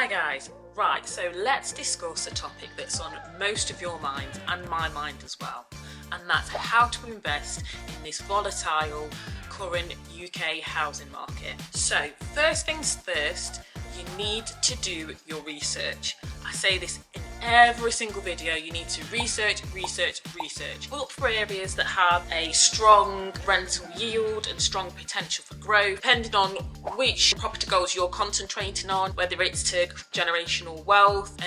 Hi guys, right, so let's discuss a topic that's on most of your minds and my mind as well, and that's how to invest in this volatile current UK housing market. So first things first, you need to do your research. I say this in every single video, you need to research. Look for areas that have a strong rental yield and strong potential for growth, depending on which property goals you're concentrating on, whether it's to generational wealth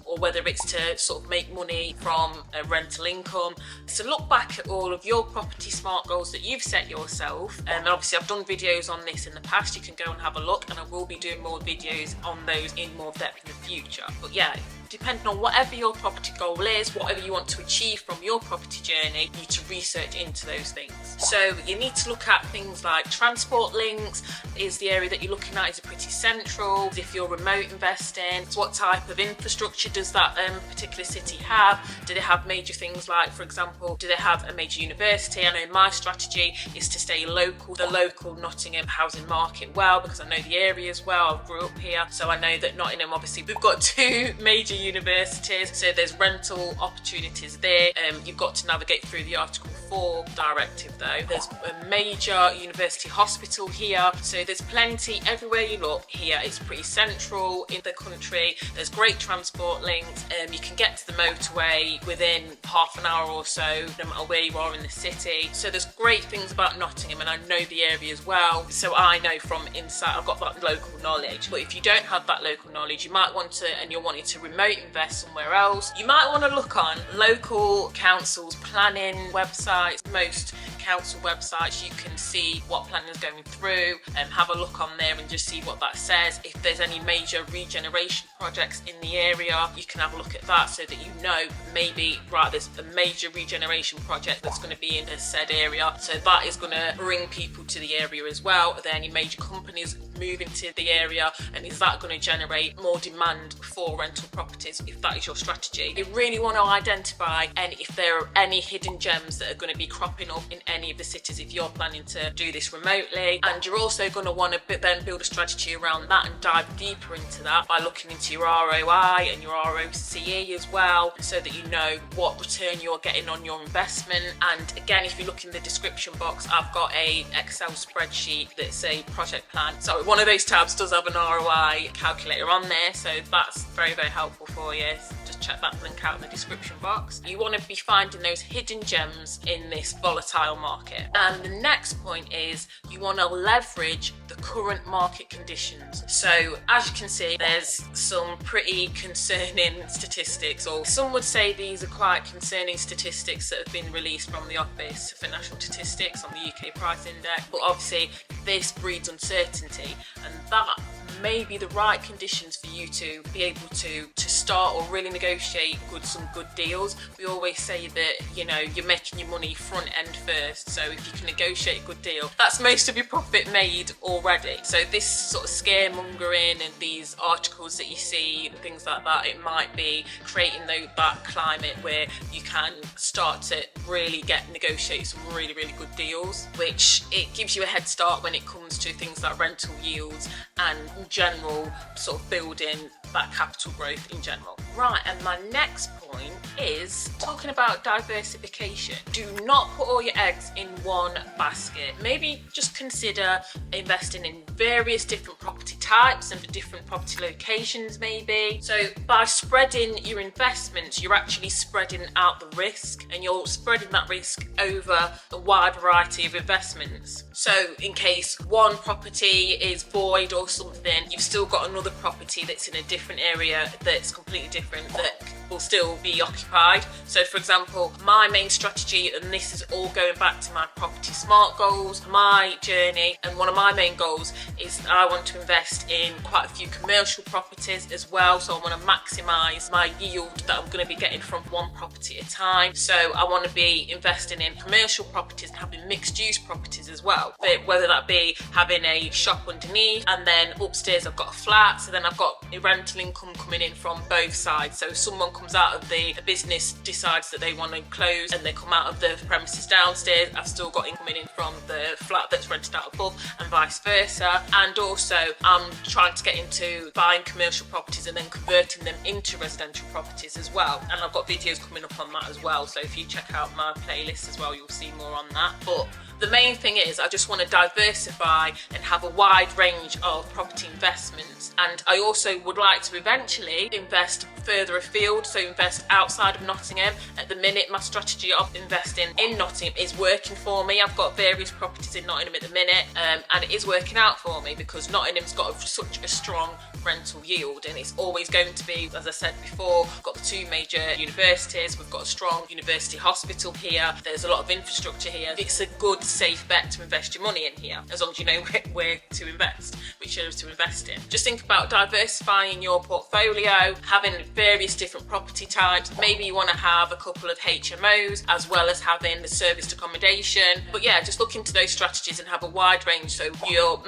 or whether it's to sort of make money from a rental income. So look back at all of your property smart goals that you've set yourself, and obviously I've done videos on this in the past. You can go and have a look, and I will be doing more videos on those in more depth in the future. But yeah, depending on whatever your property goal is, whatever you want to achieve from your property journey, you need to research into those things. So you need to look at things like transport links. Is the area that you're looking at, is it pretty central? If you're remote investing, what type of infrastructure does that particular city have? Do they have major things like, for example, do they have a major university? I know my strategy is to stay local, the local Nottingham housing market well, because I know the area as well. I grew up here, so I know that Nottingham, obviously we've got two major universities, so there's rental opportunities there. You've got to navigate through the Article 4 directive though. There's a major university hospital here, so there's plenty everywhere you look here. It's pretty central in the country. There's great transport links. You can get to the motorway within half an hour or so, no matter where you are in the city. So there's great things about Nottingham, and I know the area as well, so I know from inside, I've got that local knowledge. But if you don't have that local knowledge, you might want to, and you're wanting to remote invest somewhere else, you might want to look on local councils' planning websites. Most council websites, you can see what planning is going through, and have a look on there and just see what that says. If there's any major regeneration projects in the area, you can have a look at that, so that you know maybe, right, there's a major regeneration project that's going to be in a said area, so that is going to bring people to the area as well. Are there any major companies moving to the area, and is that going to generate more demand for rental properties, if that is your strategy? You really want to identify if there are any hidden gems that are going to be cropping up in any of the cities if you're planning to do this remotely. And you're also going to want to then build a strategy around that and dive deeper into that by looking into your ROI and your ROCE as well, so that you know what return you're getting on your investment. And again, if you look in the description box, I've got a Excel spreadsheet that's a project plan. So one of those tabs does have an ROI calculator on there, so that's very, very helpful for you. Just check that link out in the description box. You want to be finding those hidden gems in this volatile market. And the next point is you want to leverage the current market conditions. So as you can see, there's some pretty concerning statistics, or some would say these are quite concerning statistics that have been released from the Office for National Statistics on the UK Price Index. But obviously this breeds uncertainty, and that may be the right conditions for you to be able to start or really negotiate some good deals. We always say that, you know, you're making your money front end first, so if you can negotiate a good deal, that's most of your profit made already. So this sort of scaremongering and these articles that you see and things like that, it might be creating that climate where you can start to really negotiate some really, really good deals, which it gives you a head start when it comes to things like rental yields and general sort of building that capital growth in general. Right, and my next point is talking about diversification. Do not put all your eggs in one basket. Maybe just consider investing in various different property types and different property locations maybe. So by spreading your investments, you're actually spreading out the risk, and you're spreading that risk over a wide variety of investments. So in case one property is void or something, you've still got another property that's in a different area that's completely different that will still be occupied. So for example, my main strategy, and this is all going back to my property smart goals, my journey, and one of my main goals is I want to invest in quite a few commercial properties as well. So I want to maximise my yield that I'm going to be getting from one property at a time. So I want to be investing in commercial properties and having mixed use properties as well, but whether that be having a shop underneath, and then upstairs I've got a flat, so then I've got a rental income coming in from both sides. So if someone comes out of the business decides that they want to close and they come out of the premises downstairs, I've still got income in from the flat that's rented out above, and vice versa. And also I'm trying to get into buying commercial properties and then converting them into residential properties as well, and I've got videos coming up on that as well, so if you check out my playlist as well, you'll see more on that. But the main thing is I just want to diversify and have a wide range of property investments, and I also would like to eventually invest further afield, so invest outside of Nottingham. At the minute my strategy of investing in Nottingham is working for me. I've got various properties in Nottingham at the minute, and it is working out for me because Nottingham's got such a strong rental yield, and it's always going to be, as I said before, we've got the two major universities, we've got a strong university hospital here, there's a lot of infrastructure here. It's a good safe bet to invest your money in here, as long as you know where to invest, which areas to invest in. Just think about diversifying your portfolio, having various different property types. Maybe you want to have a couple of HMOs as well as having the serviced accommodation. But yeah, just look into those strategies and have a wide range, so you're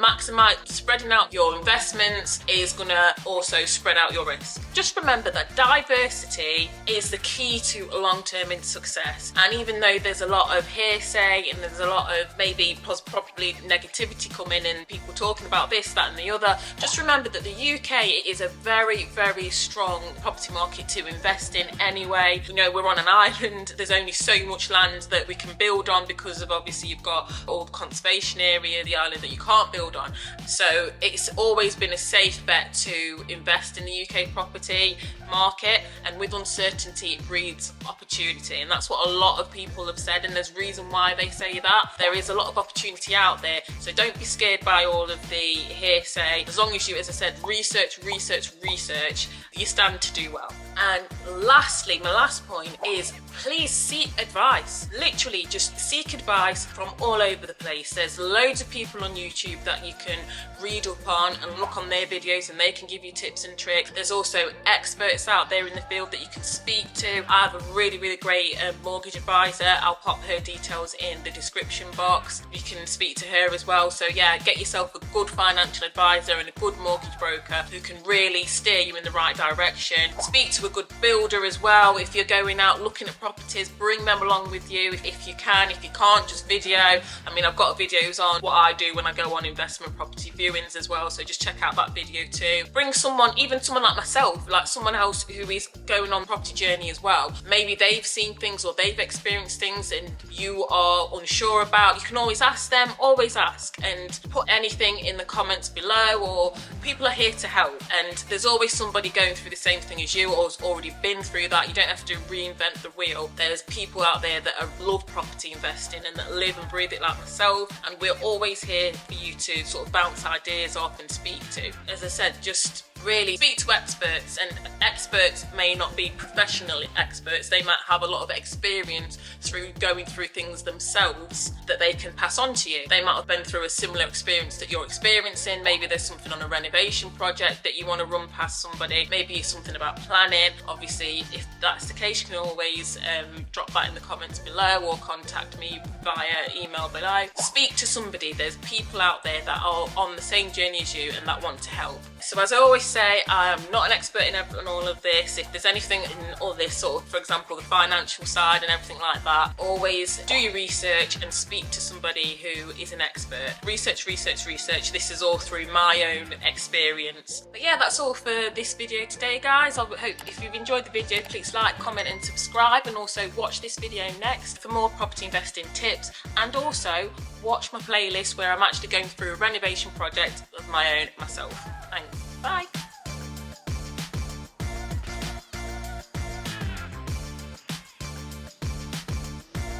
spreading out your investments is going to also spread out your risk. Just remember that diversity is the key to long-term success, and even though there's a lot of hearsay and there's a lot of maybe probably negativity coming and people talking about this, that and the other, just remember that the UK is a very, very strong property market to invest in anyway. You know, we're on an island, there's only so much land that we can build on because of, obviously, you've got all the conservation area, the island that you can't build on. So it's always been a safe bet to invest in the UK property market, and with uncertainty it breeds opportunity, and that's what a lot of people have said, and there's reason why they say that. There is a lot of opportunity out there, so don't be scared by all of the hearsay. As long as you, as I said, research, you stand to do well. And lastly, my last point is please seek advice. Literally just seek advice from all over the place. There's loads of people on YouTube that you can read up on and look on their videos, and they can give you tips and tricks. There's also experts out there in the field that you can speak to. I have a really, really great mortgage advisor. I'll pop her details in the description box. You can speak to her as well. So yeah, get yourself a good financial advisor and a good mortgage broker who can really steer you in the right direction. Speak to a good builder as well. If you're going out looking at properties, bring them along with you if you can. If you can't, just video. I mean, I've got videos on what I do when I go on investment property viewings as well, so just check out that video too. Bring someone, even someone like myself, like someone else who is going on property journey as well. Maybe they've seen things or they've experienced things and you are unsure about. You can always ask them, always ask, and put anything in the comments below, or people are here to help, and there's always somebody going through the same thing as you or has already been through that. You don't have to reinvent the wheel. There's people out there that love property investing and that live and breathe it like myself, and we're always here for you to sort of bounce ideas off and speak to. As I said, just really speak to experts, and experts may not be professional experts. They might have a lot of experience through going through things themselves that they can pass on to you. They might have been through a similar experience that you're experiencing. Maybe there's something on a renovation project that you want to run past somebody. Maybe it's something about planning. Obviously, if that's the case, you can always drop that in the comments below or contact me via email below. Speak to somebody. There's people out there that are on the same journey as you and that want to help. So as I always say, I am not an expert in all of this. If there's anything in all this sort of, for example, the financial side and everything like that, always do your research and speak to somebody who is an expert. Research. This is all through my own experience. But yeah, that's all for this video today, guys. I hope if you've enjoyed the video, please like, comment and subscribe, and also watch this video next for more property investing tips, and also watch my playlist where I'm actually going through a renovation project of my own myself. Thanks. Bye.